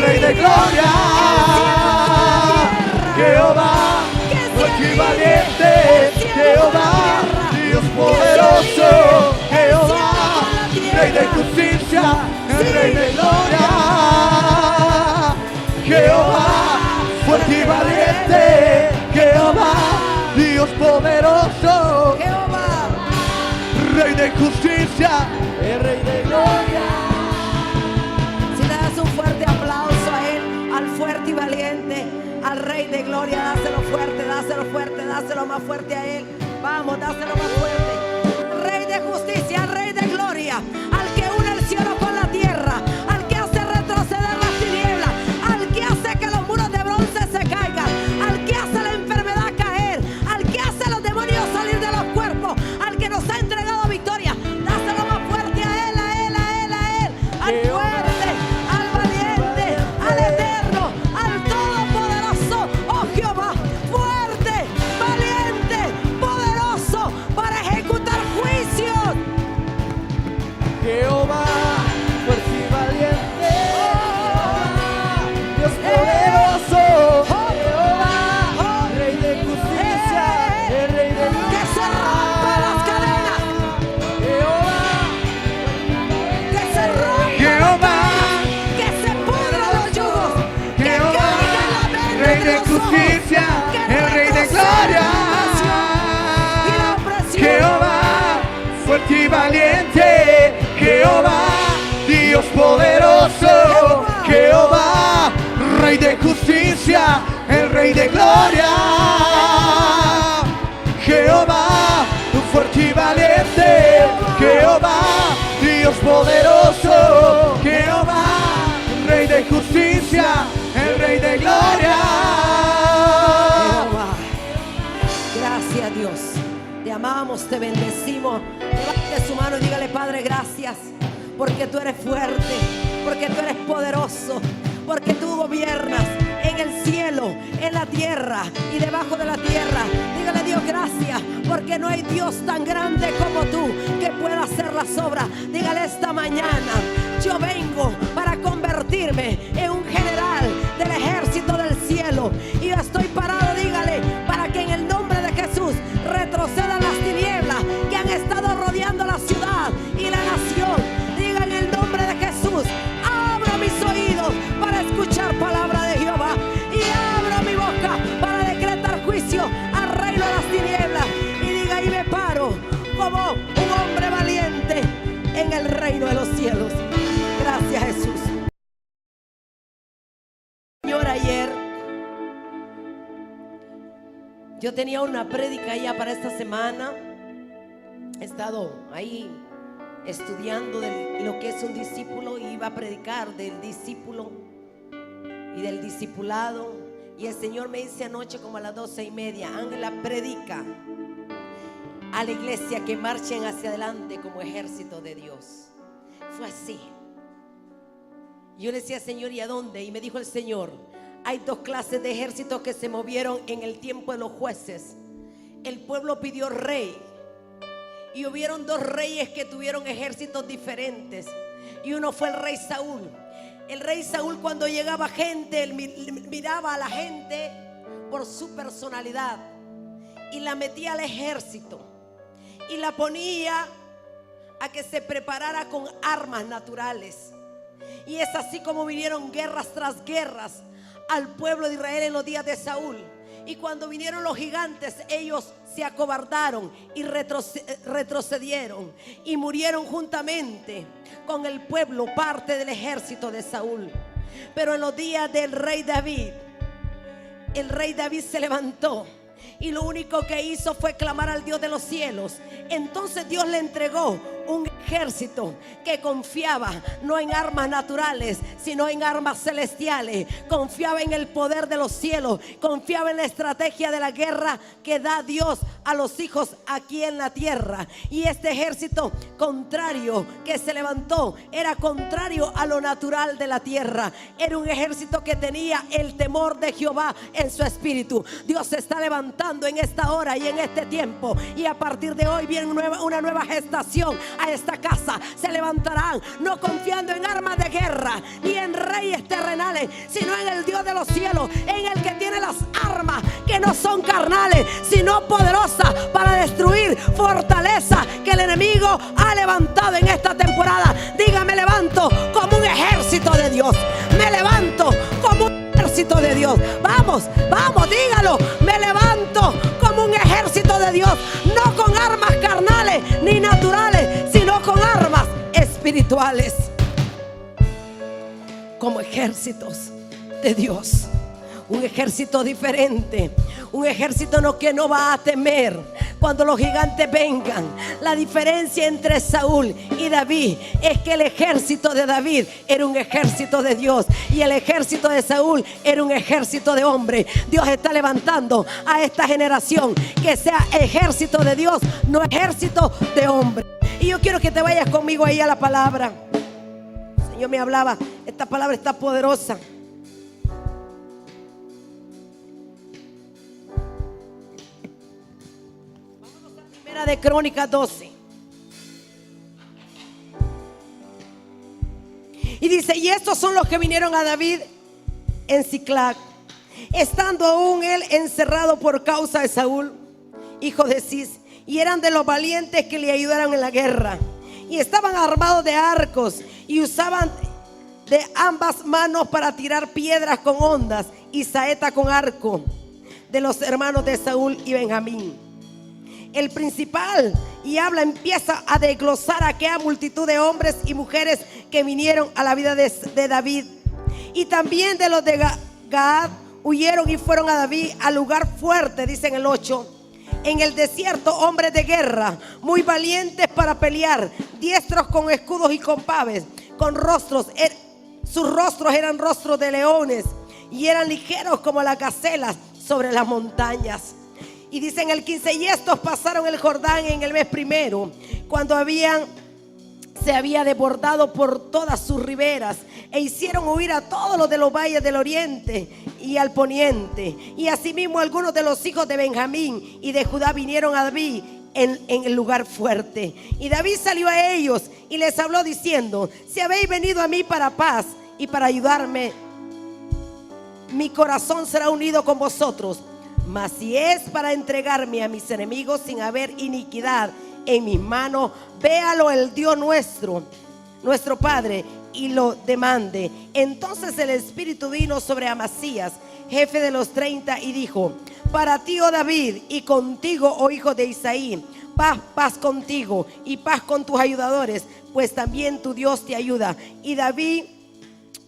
Rey de gloria. Jehová, fuerte y valiente. Jehová, Dios poderoso. Jehová, Rey de justicia, el Rey de gloria. Jehová, fuerte y valiente. Jehová, Dios poderoso. Jehová, Rey de justicia, el Rey de gloria. si le das un fuerte aplauso a Él, al fuerte y valiente, al Rey de gloria, dáselo fuerte, dáselo más fuerte a Él. Vamos, dáselo más fuerte. Rey de justicia, Rey de gloria, al que une el cielo con la tierra, al que hace retroceder las tinieblas, al que hace que los muros de bronce se caigan, al que hace la enfermedad caer, al que hace a los demonios salir de los cuerpos, al que nos ha entregado victoria. Dáselo más fuerte a Él, a Él, a Él, a Él, al fuerte, al valiente, al eterno, al todopoderoso. Oh Jehová, fuerte, valiente, poderoso para ejecutar juicios. Jehová, fuerte y valiente. Dios poderoso. Jehová, Rey de justicia, el Rey de Que se rompan las cadenas, que se rompan, Jehová, que se pudran los yugos, que Jehová, caiga la mente Rey de de los ojos, justicia, que el Rey de retroceda gloria. y la opresión. Jehová, fuerte y valiente. Jehová, Dios poderoso. Jehová, Rey de justicia, el Rey de gloria. Jehová, fuerte y valiente. Jehová, Dios poderoso. Jehová, Rey de justicia, el Rey de gloria. Jehová. Gracias, Dios. Te amamos, te bendecimos. Levante su mano y dígale: Padre, gracias, porque tú eres fuerte, porque tú eres poderoso, porque tú gobiernas en el cielo, en la tierra y debajo de la tierra. Dígale: Dios, gracias, porque no hay Dios tan grande como tú que pueda hacer las obras. Dígale: esta mañana yo vengo para convertirme en un general del ejército del cielo, y yo estoy parado, dígale, para que en el nombre de Jesús retrocedan las tinieblas que han estado rodeando la ciudad y la nación. Diga: en el nombre de Jesús, abro mis oídos para escuchar palabra de Jehová, y abro mi boca para decretar juicio al reino de las tinieblas. Y diga: y me paro como un hombre valiente en el reino de los cielos. Gracias, Jesús. Señor, ayer yo tenía una prédica ya para esta semana. He estado ahí estudiando de lo que es un discípulo, y iba a predicar del discípulo y del discipulado. Y el Señor me dice anoche como a las 12:30: Ángela, predica a la iglesia que marchen hacia adelante como ejército de Dios. Fue así. Yo le decía: Señor, ¿y a dónde? Y me dijo el Señor: hay dos clases de ejércitos que se movieron en el tiempo de los jueces. El pueblo pidió rey, y hubieron dos reyes que tuvieron ejércitos diferentes, y uno fue el rey Saúl. El rey Saúl, cuando llegaba gente, él miraba a la gente por su personalidad y la metía al ejército y la ponía a que se preparara con armas naturales. Y es así como vinieron guerras tras guerras al pueblo de Israel en los días de Saúl. Y cuando vinieron los gigantes, ellos se acobardaron y retrocedieron y murieron juntamente con el pueblo, parte del ejército de Saúl. Pero en los días del rey David, el rey David se levantó y lo único que hizo fue clamar al Dios de los cielos. Entonces Dios le entregó un ejército que confiaba no en armas naturales, sino en armas celestiales. Confiaba en el poder de los cielos, confiaba en la estrategia de la guerra que da Dios a los hijos aquí en la tierra. Y este ejército contrario que se levantó era contrario a lo natural de la tierra. Era un ejército que tenía el temor de Jehová en su espíritu. Dios se está levantando en esta hora y en este tiempo, y a partir de hoy viene una nueva gestación a esta casa se levantarán, no confiando en armas de guerra ni en reyes terrenales, sino en el Dios de los cielos, en el que tiene las armas que no son carnales, sino poderosas para destruir fortaleza que el enemigo ha levantado en esta temporada. Diga: me levanto como un ejército de Dios. Me levanto como un ejército de Dios. Vamos, vamos, dígalo. Me levanto como un ejército de Dios, no con armas carnales ni naturales, sino con armas espirituales, como ejércitos de Dios. Un ejército diferente, un ejército que no va a temer cuando los gigantes vengan. La diferencia entre Saúl y David es que el ejército de David era un ejército de Dios y el ejército de Saúl era un ejército de hombres. Dios está levantando a esta generación que sea ejército de Dios, no ejército de hombres. Y yo quiero que te vayas conmigo ahí a la palabra. El Señor me hablaba, esta palabra está poderosa. De Crónicas 12. Y dice: y estos son los que vinieron a David en Siclag, estando aún él encerrado por causa de Saúl, hijo de Cis, y eran de los valientes que le ayudaron en la guerra, y estaban armados de arcos y usaban de ambas manos para tirar piedras con hondas y saeta con arco, de los hermanos de Saúl y Benjamín. El principal, y empieza a desglosar a aquella multitud de hombres y mujeres que vinieron a la vida de David. Y también de los de Gad huyeron y fueron a David al lugar fuerte, dice en el 8. En el desierto, hombres de guerra, muy valientes para pelear, diestros con escudos y con paves, con rostros, sus rostros eran rostros de leones, y eran ligeros como las gacelas sobre las montañas. Y dice en el 15: y estos pasaron el Jordán en el mes primero, cuando se había desbordado por todas sus riberas, e hicieron huir a todos los de los valles del oriente y al poniente. Y asimismo algunos de los hijos de Benjamín y de Judá vinieron a David en el lugar fuerte. Y David salió a ellos y les habló diciendo: si habéis venido a mí para paz y para ayudarme, mi corazón será unido con vosotros. Mas si es para entregarme a mis enemigos sin haber iniquidad en mis manos, véalo el Dios nuestro Padre, y lo demande. Entonces el Espíritu vino sobre Amasías, jefe de los 30, y dijo: para ti, oh David, y contigo, oh hijo de Isaí, paz contigo y paz con tus ayudadores, pues también tu Dios te ayuda. Y David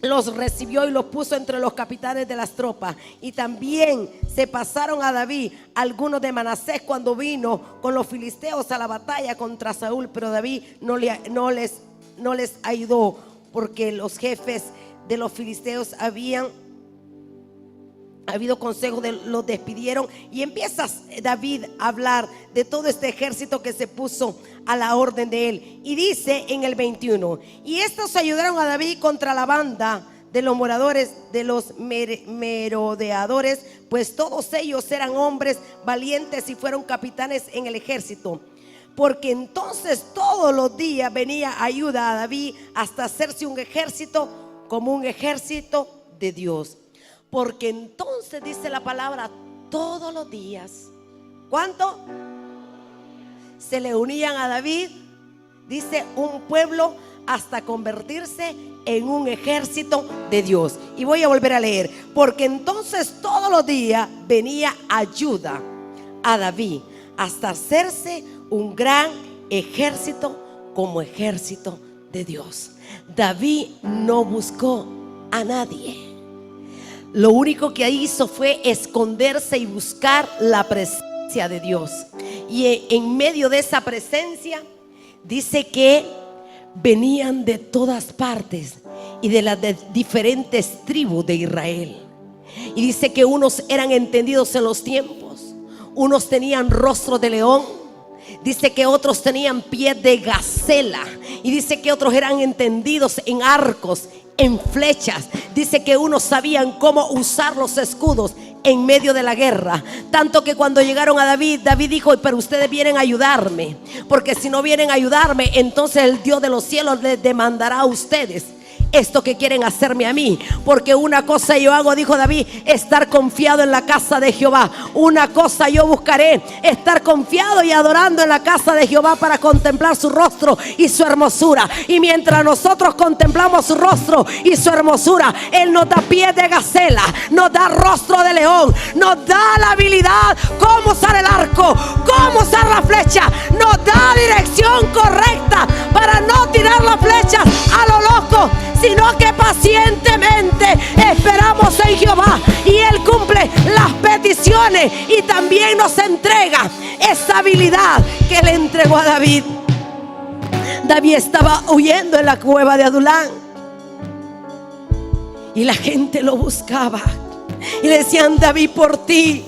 los recibió y los puso entre los capitanes de las tropas. Y también se pasaron a David algunos de Manasés cuando vino con los filisteos a la batalla contra Saúl, pero David no les ayudó, porque los jefes de los filisteos habían habido consejo, los despidieron. Y empieza David a hablar de todo este ejército que se puso a la orden de él. Y dice en el 21: y estos ayudaron a David contra la banda de los moradores, de los merodeadores, pues todos ellos eran hombres valientes y fueron capitanes en el ejército. Porque entonces todos los días venía ayuda a David hasta hacerse un ejército como un ejército de Dios. Porque entonces, dice la palabra, todos los días, ¿cuánto? Se le unían a David, dice, un pueblo, hasta convertirse en un ejército de Dios. Y voy a volver a leer: porque entonces todos los días venía ayuda a David hasta hacerse un gran ejército como ejército de Dios. David no buscó a nadie. Lo único que hizo fue esconderse y buscar la presencia de Dios. Y en medio de esa presencia dice que venían de todas partes y de las diferentes tribus de Israel. Y dice que unos eran entendidos en los tiempos, unos tenían rostro de león, dice que otros tenían pies de gacela, y dice que otros eran entendidos en arcos, en flechas. Dice que unos sabían cómo usar los escudos en medio de la guerra. Tanto que cuando llegaron a David, David dijo: pero ustedes vienen a ayudarme, porque si no vienen a ayudarme, entonces el Dios de los cielos les demandará a ustedes esto que quieren hacerme a mí. Porque una cosa yo hago, dijo David, estar confiado en la casa de Jehová. Una cosa yo buscaré, estar confiado y adorando en la casa de Jehová, para contemplar su rostro y su hermosura. Y mientras nosotros contemplamos su rostro y su hermosura, Él nos da pies de gacela, nos da rostro de león, nos da la habilidad cómo usar el arco, cómo usar la flecha, nos da dirección correcta para no tirar las flechas a lo loco, sino que pacientemente esperamos en Jehová, y Él cumple las peticiones y también nos entrega esa habilidad que le entregó a David. David estaba huyendo en la cueva de Adulán, y la gente lo buscaba y le decían: David, por ti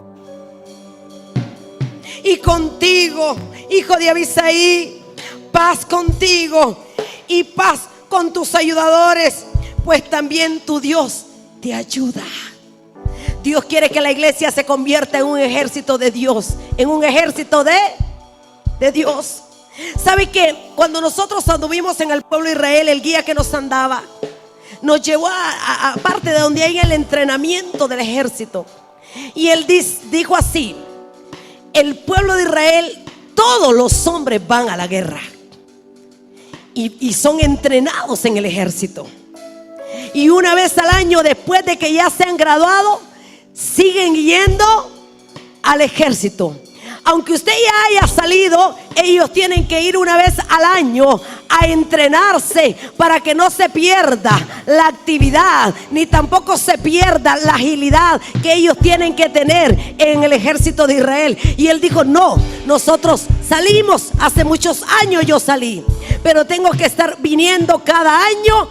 y contigo, hijo de Abisaí, paz contigo y paz con tus ayudadores, pues también tu Dios te ayuda. Dios quiere que la iglesia se convierta en un ejército de Dios, en un ejército de Dios. ¿Sabe que cuando nosotros anduvimos en el pueblo de Israel, el guía que nos andaba nos llevó a parte de donde hay el entrenamiento del ejército? Y él dijo así: el pueblo de Israel, todos los hombres van a la guerra y son entrenados en el ejército. Y una vez al año, después de que ya se han graduado, siguen yendo al ejército. Aunque usted ya haya salido, ellos tienen que ir una vez al año a entrenarse, para que no se pierda la actividad, ni tampoco se pierda la agilidad que ellos tienen que tener en el ejército de Israel. Y él dijo: no, nosotros salimos, hace muchos años yo salí, pero tengo que estar viniendo cada año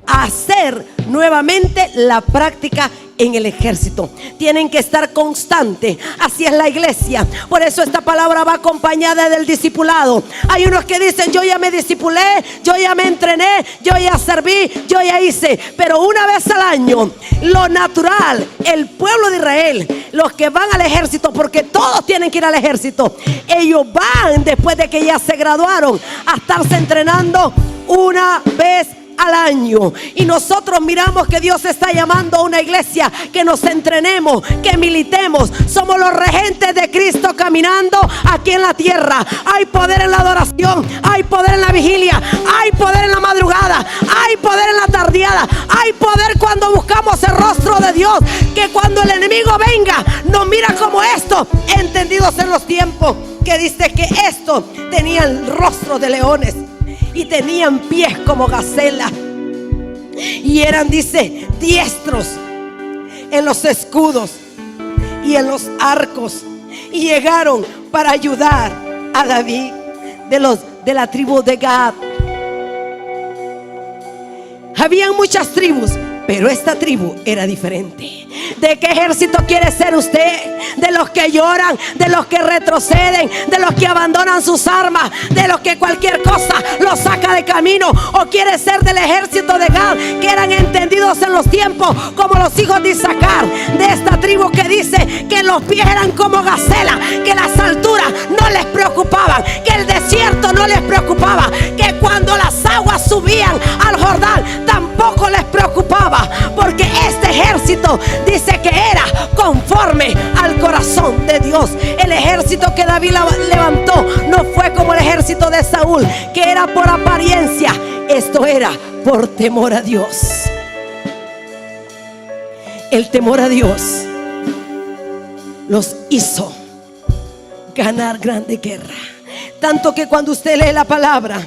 a hacer nuevamente la práctica en el ejército. Tienen que estar constante. Así es la iglesia. Por eso esta palabra va acompañada del discipulado. Hay unos que dicen: yo ya me discipulé, yo ya me entrené, yo ya serví, yo ya hice. Pero una vez al año, lo natural, el pueblo de Israel, los que van al ejército, porque todos tienen que ir al ejército, ellos van después de que ya se graduaron a estarse entrenando una vez al año. Y nosotros miramos que Dios está llamando a una iglesia que nos entrenemos, que militemos. Somos los regentes de Cristo caminando aquí en la tierra. Hay poder en la adoración, hay poder en la vigilia, hay poder en la madrugada, hay poder en la tardeada, hay poder cuando buscamos el rostro de Dios, que cuando el enemigo venga nos mira como esto, entendidos en los tiempos, que dice que esto tenían rostro de leones y tenían pies como gacelas, y eran, dice, diestros en los escudos y en los arcos, y llegaron para ayudar a David de la tribu de Gad. Habían muchas tribus, pero esta tribu era diferente. ¿De qué ejército quiere ser usted? ¿De los que lloran? ¿De los que retroceden? ¿De los que abandonan sus armas? ¿De los que cualquier cosa los saca de camino? ¿O quiere ser del ejército de Gad, que eran entendidos en los tiempos como los hijos de Isaacar, de esta tribu que dice que los pies eran como gacela, que las alturas no les preocupaban, que el desierto no les preocupaba, que cuando las aguas subían al Jordán tampoco les preocupaba, porque este ejército dice que era conforme al corazón de Dios? El ejército que David levantó no fue como el ejército de Saúl, que era por apariencia. Esto era por temor a Dios. El temor a Dios los hizo ganar grande guerra. Tanto que cuando usted lee la palabra,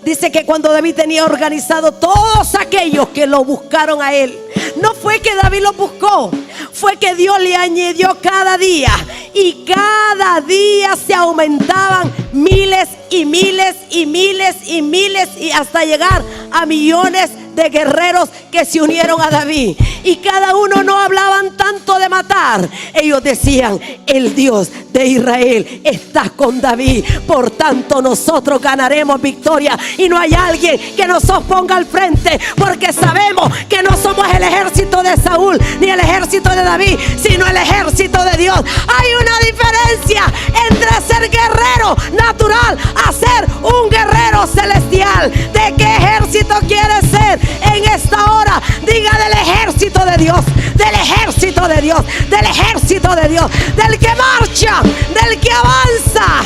dice que cuando David tenía organizado todos aquellos que lo buscaron a él, no fue que David lo buscó, fue que Dios le añadió cada día, y cada día se aumentaban miles y miles y miles y miles, y hasta llegar a millones de guerreros que se unieron a David, y cada uno no hablaban tanto de matar. Ellos decían: el Dios de Israel está con David, por tanto nosotros ganaremos victoria, y no hay alguien que nos oponga al frente, porque sabemos que no somos el ejército de Saúl ni el ejército de David, sino el ejército de Dios. Hay una diferencia entre ser guerrero natural a ser un guerrero celestial. ¿De qué ejército quieres ser en esta hora? Diga: del ejército de Dios, del ejército de Dios, del ejército de Dios, del que marcha, del que avanza,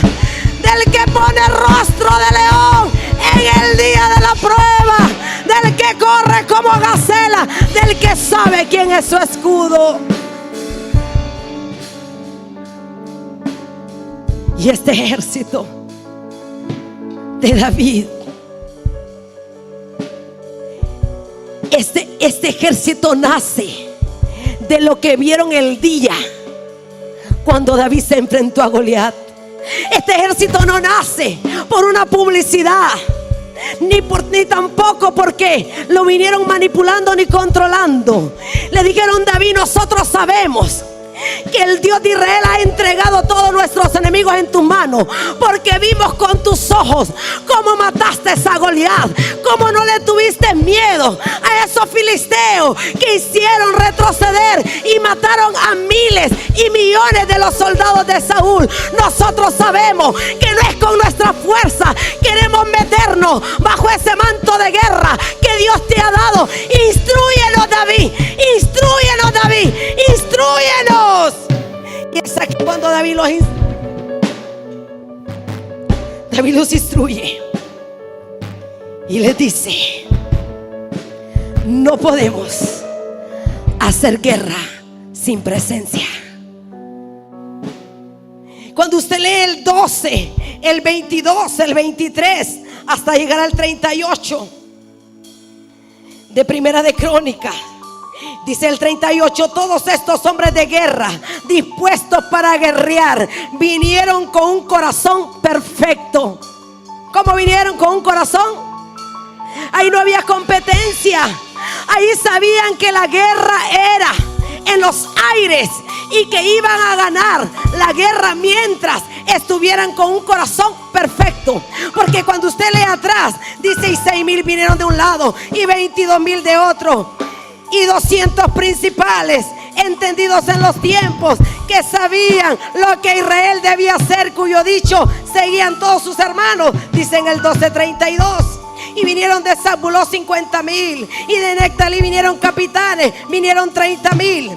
del que pone rostro de león en el día de la prueba, del que corre como gacela, del que sabe quién es su escudo. Y este ejército de David, este ejército nace de lo que vieron el día cuando David se enfrentó a Goliat. Este ejército no nace por una publicidad, ni tampoco porque lo vinieron manipulando ni controlando. Le dijeron: David, nosotros sabemos que el Dios de Israel ha entregado todos nuestros enemigos en tus manos, porque vimos con tus ojos cómo mataste a Goliat, cómo no le tuviste miedo a esos filisteos que hicieron retroceder y mataron a miles y millones de los soldados de Saúl. Nosotros sabemos que no es con nuestra fuerza, queremos meternos bajo ese manto de guerra que Dios te ha dado. Instrúyenos, David, instrúyenos, David, instrúyenos. Y es aquí cuando David los instruye y les dice: no podemos hacer guerra sin presencia. Cuando usted lee el 12, el 22, el 23 hasta llegar al 38 de Primera de Crónicas, dice el 38: todos estos hombres de guerra dispuestos para guerrear vinieron con un corazón perfecto. ¿Cómo vinieron? Con un corazón. Ahí no había competencia. Ahí sabían que la guerra era en los aires y que iban a ganar la guerra mientras estuvieran con un corazón perfecto. Porque cuando usted lee atrás, dice: y 6,000 vinieron de un lado y 22,000 de otro, y 200 principales, entendidos en los tiempos, que sabían lo que Israel debía hacer, cuyo dicho seguían todos sus hermanos. Dice en el 12:32: y vinieron de Zabulón 50,000, y de Nectalí vinieron capitanes, vinieron 30,000.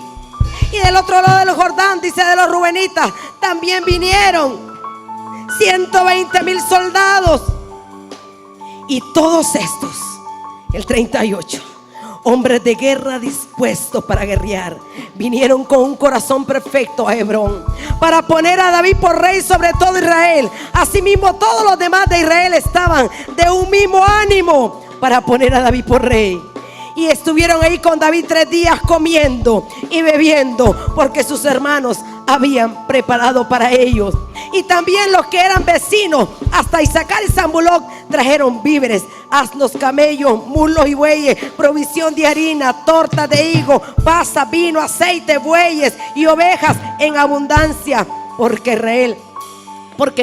Y del otro lado del Jordán, dice, de los rubenitas también vinieron 120,000 soldados. Y todos estos, el 38, hombres de guerra dispuestos para guerrear, vinieron con un corazón perfecto a Hebrón para poner a David por rey sobre todo Israel. Asimismo todos los demás de Israel estaban de un mismo ánimo para poner a David por rey. Y estuvieron ahí con David 3 días comiendo y bebiendo, porque sus hermanos habían preparado para ellos. Y también los que eran vecinos, hasta Isacar y Zabulón, trajeron víveres: asnos, camellos, muslos y bueyes, provisión de harina, tortas de higo, pasas, vino, aceite, bueyes y ovejas en abundancia, porque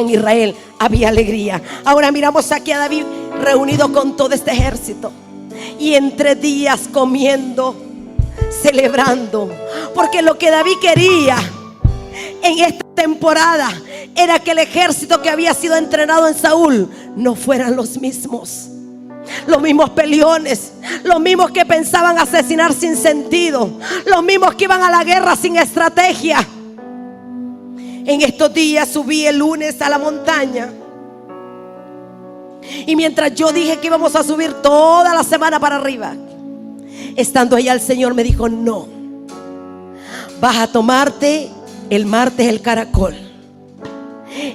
en Israel había alegría. Ahora miramos aquí a David reunido con todo este ejército, y en 3 días comiendo, celebrando, porque lo que David quería en esta temporada era que el ejército que había sido entrenado en Saúl no fueran los mismos peleones, los mismos que pensaban asesinar sin sentido, los mismos que iban a la guerra sin estrategia. En estos días subí el lunes a la montaña, y mientras yo dije que íbamos a subir toda la semana para arriba, estando allá el Señor me dijo: no, vas a tomarte el martes el caracol,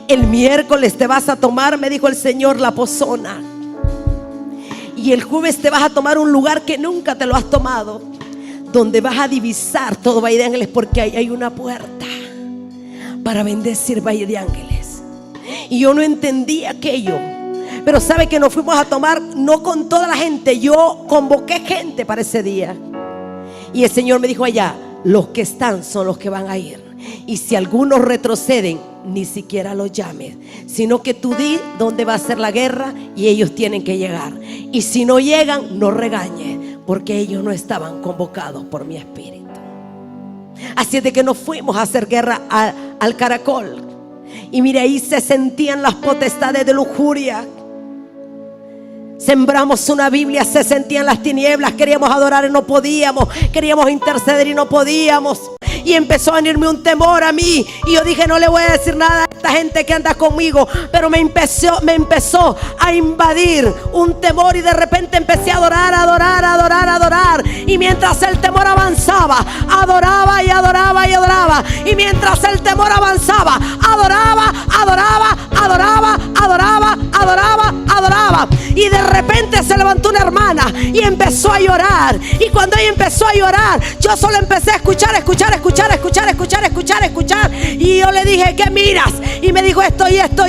el miércoles te vas a tomar, me dijo el Señor, la Pozona, y el jueves te vas a tomar un lugar que nunca te lo has tomado, donde vas a divisar todo Valle de Ángeles, porque ahí hay una puerta para bendecir Valle de Ángeles. Y yo no entendí aquello, Pero sabe que nos fuimos a tomar, no con toda la gente. Yo convoqué gente para ese día. Y el Señor me dijo allá: los que están son los que van a ir. Y si algunos retroceden, ni siquiera los llames, sino que tú di dónde va a ser la guerra y ellos tienen que llegar. Y si no llegan, no regañes, porque ellos no estaban convocados por mi espíritu. Así es de que nos fuimos a hacer guerra al Caracol. Y mire, ahí se sentían las potestades de lujuria. Sembramos una Biblia, se sentían las tinieblas. Queríamos adorar y no podíamos. Queríamos interceder y no podíamos. Y empezó a venirme un temor a mí. Y yo dije: no le voy a decir nada a esta gente que anda conmigo. Pero me empezó a invadir un temor. Y de repente empecé a adorar. Y mientras el temor avanzaba, adoraba y adoraba y adoraba. Y mientras el temor avanzaba, adoraba. Y de repente se levantó una hermana y empezó a llorar. Y cuando ella empezó a llorar, yo solo empecé a escuchar. Y yo le dije: ¿qué miras? Y me dijo: esto y esto.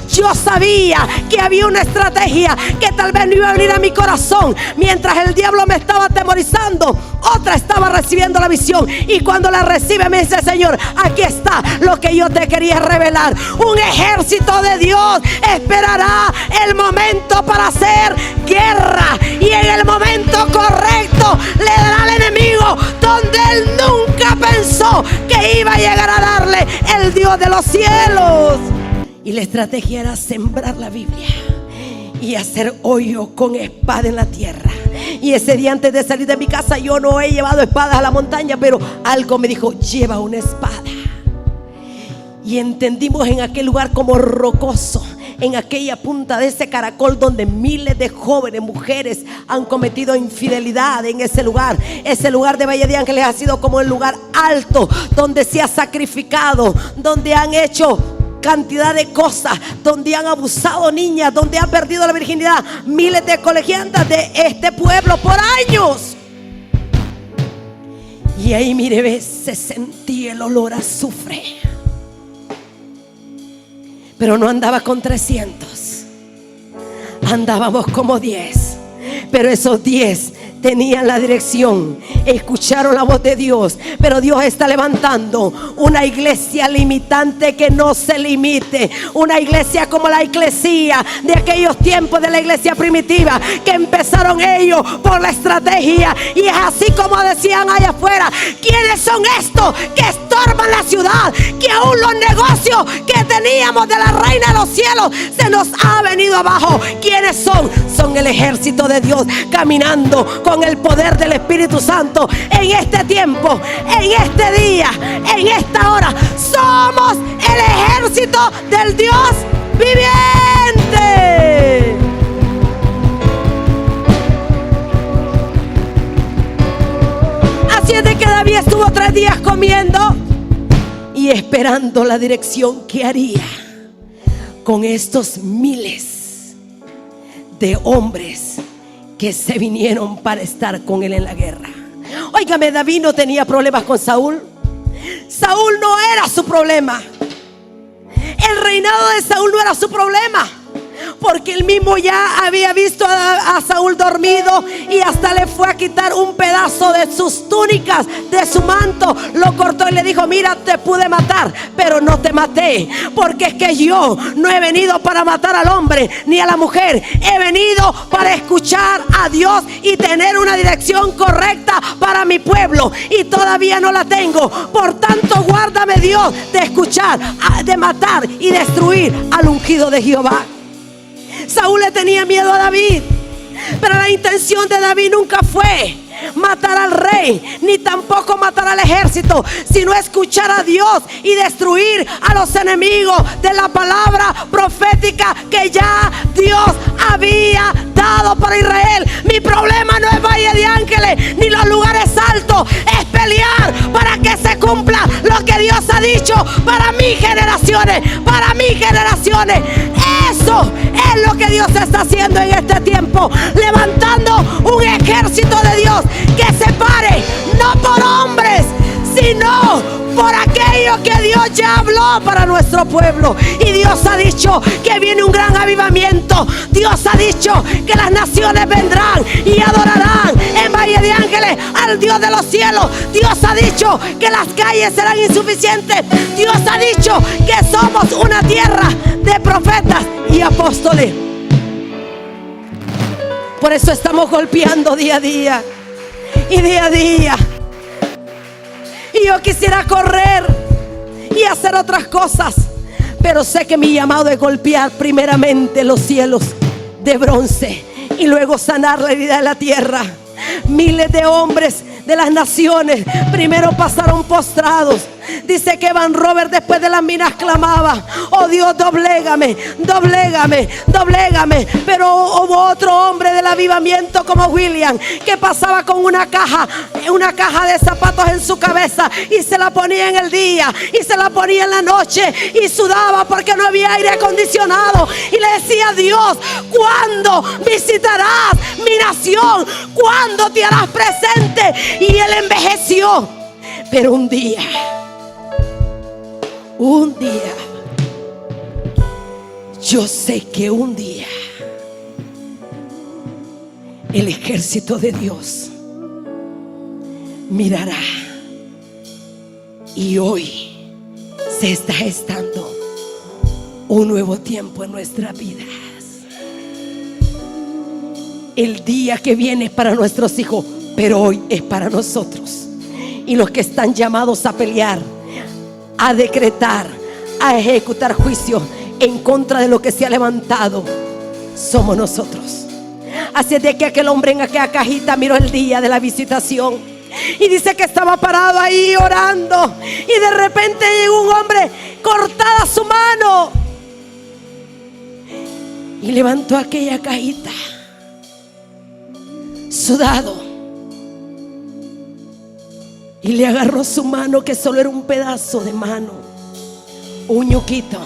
Yo sabía que había una estrategia que tal vez no iba a venir a mi corazón. Mientras el diablo me estaba atemorizando, otra estaba recibiendo la visión. Y cuando la recibe, me dice: Señor, aquí está lo que yo te quería revelar. Un ejército de Dios esperará el momento para hacer guerra, y en el momento correcto le dará al enemigo donde él nunca pensó que iba a llegar a darle el Dios de los cielos. Y la estrategia era sembrar la Biblia y hacer hoyo con espada en la tierra. Y ese día, antes de salir de mi casa, yo no he llevado espadas a la montaña, pero algo me dijo: lleva una espada. Y entendimos en aquel lugar como rocoso, en aquella punta de ese caracol donde miles de jóvenes, mujeres han cometido infidelidad. En ese lugar de Valle de Ángeles ha sido como el lugar alto donde se ha sacrificado, donde han hecho cantidad de cosas, donde han abusado niñas, donde han perdido la virginidad miles de colegialas de este pueblo por años. Y ahí, mire, se sentía el olor a azufre. Pero no andaba con 300, andábamos como 10. Pero esos 10 tenían la dirección, escucharon la voz de Dios. Pero Dios está levantando una iglesia limitante que no se limite. Una iglesia como la iglesia de aquellos tiempos, de la iglesia primitiva, que empezaron ellos por la estrategia. Y es así como decían allá afuera: ¿quiénes son estos que estorban la ciudad? Que aún los negocios que teníamos de la reina de los cielos se nos ha venido abajo. ¿Quiénes son? Son el ejército de Dios, caminando con el poder del Espíritu Santo. En este tiempo, en este día, en esta hora, somos el ejército del Dios viviente. Así es de que David estuvo 3 días comiendo y esperando la dirección que haría con estos miles de hombres que se vinieron para estar con él en la guerra. Óigame, David no tenía problemas con Saúl. Saúl no era su problema. El reinado de Saúl no era su problema, porque él mismo ya había visto a Saúl dormido y hasta le fue a quitar un pedazo de sus túnicas, de su manto. Lo cortó y le dijo: mira, te pude matar, pero no te maté, porque es que yo no he venido para matar al hombre ni a la mujer. He venido para escuchar a Dios y tener una dirección correcta para mi pueblo, y todavía no la tengo. Por tanto, guárdame, Dios, de escuchar, de matar y destruir al ungido de Jehová. Saúl le tenía miedo a David, pero la intención de David nunca fue matar al rey, ni tampoco matar al ejército, sino escuchar a Dios y destruir a los enemigos de la palabra profética que ya Dios había dado para Israel. Mi problema no es Valle de Ángeles ni los lugares altos, es pelear para que se cumpla lo que Dios ha dicho para mis generaciones, para mis generaciones. Eso es lo que Dios está haciendo en este tiempo, levantando un ejército de Dios que se pare no por hombres, sino por aquellos que Dios ya habló para nuestro pueblo. Y Dios ha dicho que viene un gran avivamiento. Dios ha dicho que las naciones vendrán y adorarán en Valle de Ángeles al Dios de los cielos. Dios ha dicho que las calles serán insuficientes. Dios ha dicho que somos una tierra de profetas y apóstoles. Por eso estamos golpeando día a día y día a día. Y yo quisiera correr y hacer otras cosas, pero sé que mi llamado es golpear primeramente los cielos de bronce y luego sanar la herida de la tierra. Miles de hombres de las naciones primero pasaron postrados. Dice que Van Robert después de las minas clamaba: oh Dios, doblégame, doblégame, doblégame. Pero hubo otro hombre del avivamiento como William, que pasaba con una caja de zapatos en su cabeza, y se la ponía en el día y se la ponía en la noche, y sudaba porque no había aire acondicionado, y le decía: Dios, ¿cuándo visitarás mi nación? ¿Cuándo te harás presente? Y él envejeció. Pero un día, yo sé que un día el ejército de Dios mirará. Y hoy se está gestando un nuevo tiempo en nuestras vidas. El día que viene es para nuestros hijos, pero hoy es para nosotros. Y los que están llamados a pelear, a decretar, a ejecutar juicio en contra de lo que se ha levantado, somos nosotros. Así es de que aquel hombre en aquella cajita miró el día de la visitación y dice que estaba parado ahí orando, y de repente llegó un hombre, cortada su mano, y levantó aquella cajita, sudado, y le agarró su mano, que solo era un pedazo de mano, un ñuquito,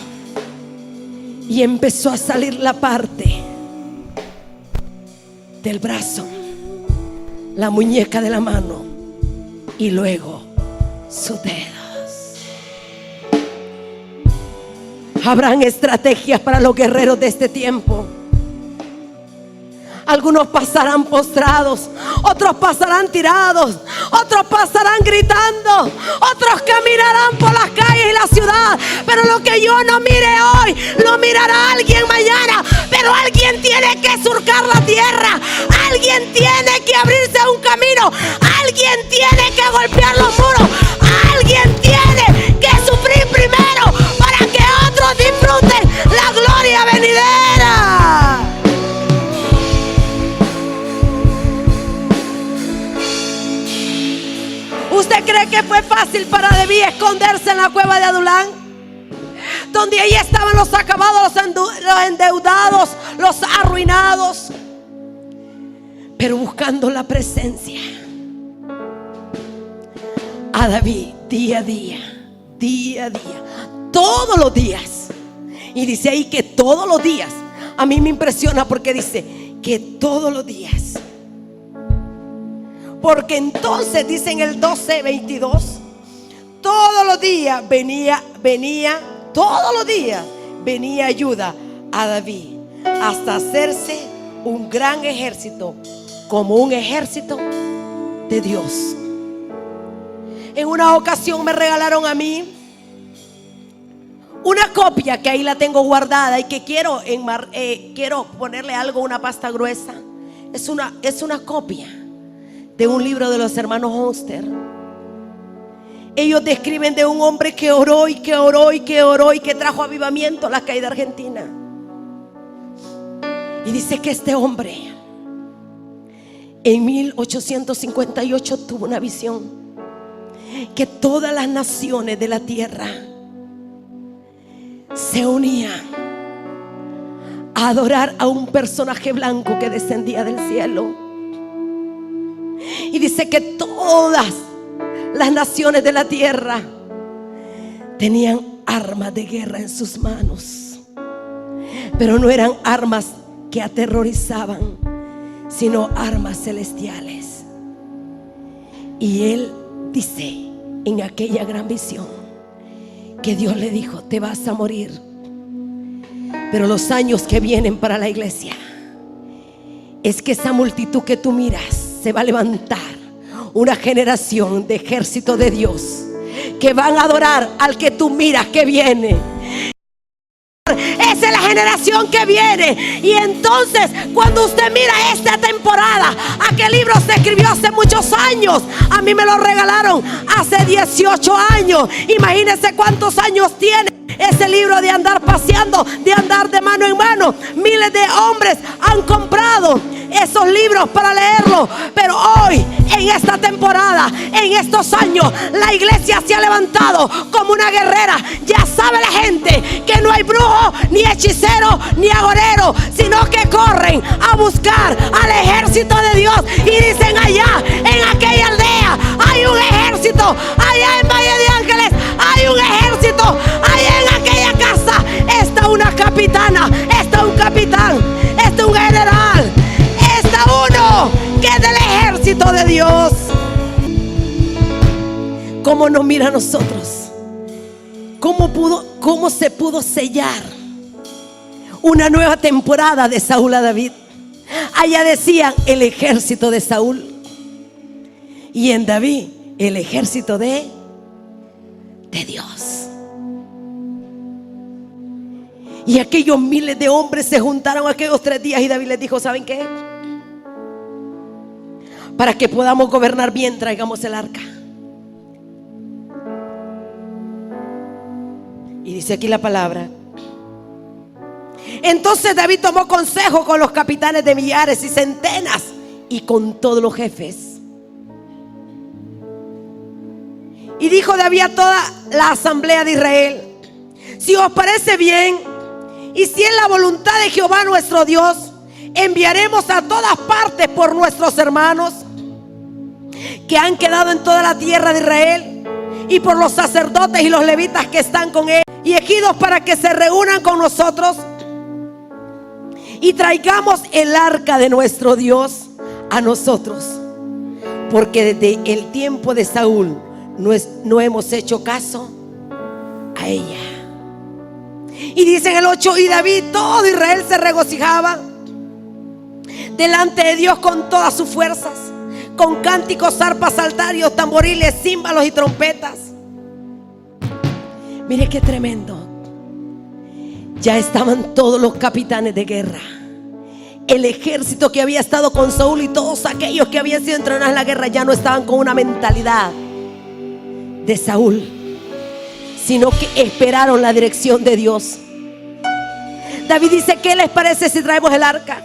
y empezó a salir la parte del brazo, la muñeca de la mano, y luego sus dedos. Habrán estrategias para los guerreros de este tiempo. Algunos pasarán postrados, otros pasarán tirados, otros pasarán gritando, otros caminarán por las calles y la ciudad. Pero lo que yo no mire hoy, lo mirará alguien mañana. Pero alguien tiene que surcar la tierra, alguien tiene que abrirse un camino, alguien tiene que golpear los muros, alguien tiene que sufrir primero para que otros disfruten la gloria venidera. ¿Usted cree que fue fácil para Debí esconderse en la cueva de Adulán? Donde ahí estaban los acabados, los endeudados, los arruinados, pero buscando la presencia. A David, día a día, todos los días. Y dice ahí que todos los días. A mí me impresiona porque dice que todos los días. Porque entonces dice en el 12:22, todos los días venía ayuda a David, hasta hacerse un gran ejército, como un ejército de Dios. En una ocasión me regalaron a mí una copia, que ahí la tengo guardada, y que quiero ponerle algo, una pasta gruesa. Es una copia de un libro de los hermanos Honster. Ellos describen de un hombre que oró y que oró y que oró y que trajo avivamiento a la caída argentina. Y dice que este hombre en 1858 tuvo una visión, que todas las naciones de la tierra se unían a adorar a un personaje blanco que descendía del cielo. Y dice que todas las naciones de la tierra tenían armas de guerra en sus manos, pero no eran armas que aterrorizaban, sino armas celestiales. Y él dice en aquella gran visión que Dios le dijo: te vas a morir, pero los años que vienen para la iglesia es que esa multitud que tú miras se va a levantar una generación de ejército de Dios que van a adorar al que tú miras que viene. Esa es la generación que viene. Y entonces, cuando usted mira esta temporada, aquel libro se escribió hace muchos años. A mí me lo regalaron hace 18 años. Imagínense cuántos años tiene ese libro de andar paseando, de andar de mano en mano. Miles de hombres han comprado esos libros para leerlos. Pero hoy, en esta temporada, en estos años, la iglesia se ha levantado como una guerrera. Ya sabe la gente que no hay brujo, ni hechicero, ni agorero, sino que corren a buscar al ejército de Dios. Y dicen: allá en aquella aldea hay un ejército, allá en Valle de Ángeles hay un ejército, allá en aquella casa está una capitana, está un capitán, está un general, está uno que es del ejército de Dios. ¿Cómo nos mira a nosotros? ¿Cómo se pudo sellar una nueva temporada de Saúl a David? Allá decían el ejército de Saúl, y en David el ejército de Dios. Y aquellos miles de hombres se juntaron aquellos 3 días, y David les dijo: ¿saben qué? Para que podamos gobernar bien, traigamos el arca. Y dice aquí la palabra: entonces David tomó consejo con los capitanes de millares y centenas y con todos los jefes. Y dijo David a toda la asamblea de Israel: si os parece bien y si es la voluntad de Jehová nuestro Dios, enviaremos a todas partes por nuestros hermanos que han quedado en toda la tierra de Israel, y por los sacerdotes y los levitas que están con él y elegidos, para que se reúnan con nosotros y traigamos el arca de nuestro Dios a nosotros, porque desde el tiempo de Saúl no hemos hecho caso a ella. Y dice en el 8: y David, todo Israel se regocijaba delante de Dios con todas sus fuerzas, con cánticos, arpas, salterios, tamboriles, címbalos y trompetas. Mire qué tremendo. Ya estaban todos los capitanes de guerra, el ejército que había estado con Saúl, y todos aquellos que habían sido entrenados en la guerra ya no estaban con una mentalidad de Saúl, sino que esperaron la dirección de Dios. David dice: ¿qué les parece si traemos el arca?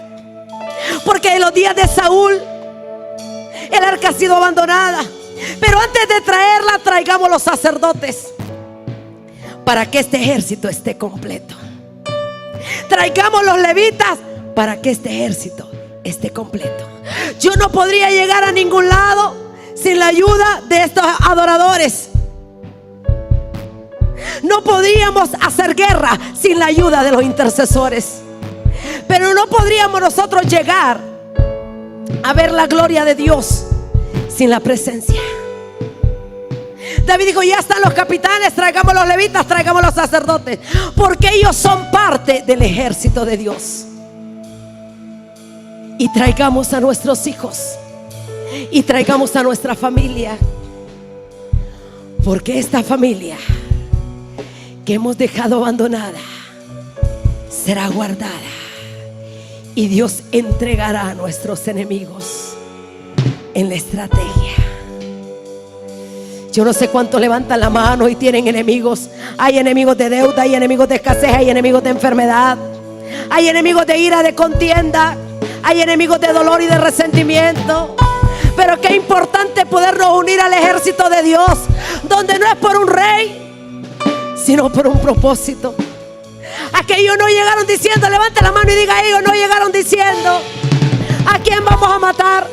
Porque en los días de Saúl el arca ha sido abandonada, pero antes de traerla, traigamos los sacerdotes para que este ejército esté completo. Traigamos los levitas para que este ejército esté completo. Yo no podría llegar a ningún lado sin la ayuda de estos adoradores. No podríamos hacer guerra sin la ayuda de los intercesores. Pero no podríamos nosotros llegar a ver la gloria de Dios sin la presencia. David dijo: ya están los capitanes, traigamos los levitas, traigamos los sacerdotes, porque ellos son parte del ejército de Dios. Y traigamos a nuestros hijos, y traigamos a nuestra familia, porque esta familia que hemos dejado abandonada será guardada, y Dios entregará a nuestros enemigos en la estrategia. Yo no sé cuántos levantan la mano y tienen enemigos. Hay enemigos de deuda, hay enemigos de escasez, hay enemigos de enfermedad, hay enemigos de ira, de contienda, hay enemigos de dolor y de resentimiento. Pero qué importante podernos unir al ejército de Dios, donde no es por un rey, sino por un propósito. Aquellos no llegaron diciendo, levante la mano y diga: ellos no llegaron diciendo: ¿a quién vamos a matar?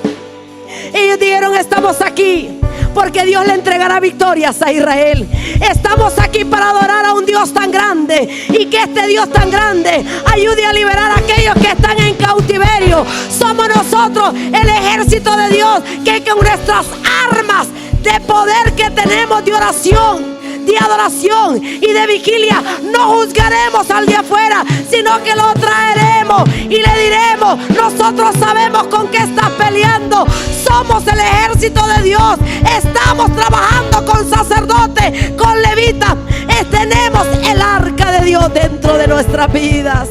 Ellos dijeron: estamos aquí porque Dios le entregará victorias a Israel. Estamos aquí para adorar a un Dios tan grande, y que este Dios tan grande ayude a liberar a aquellos que están en cautiverio. Somos nosotros el ejército de Dios, que con nuestras armas de poder que tenemos de oración, de adoración y de vigilia, no juzgaremos al de afuera, sino que lo traeremos y le diremos: nosotros sabemos con qué estás peleando. Somos el ejército de Dios. Estamos trabajando con sacerdotes, con levitas. Tenemos el arca de Dios dentro de nuestras vidas.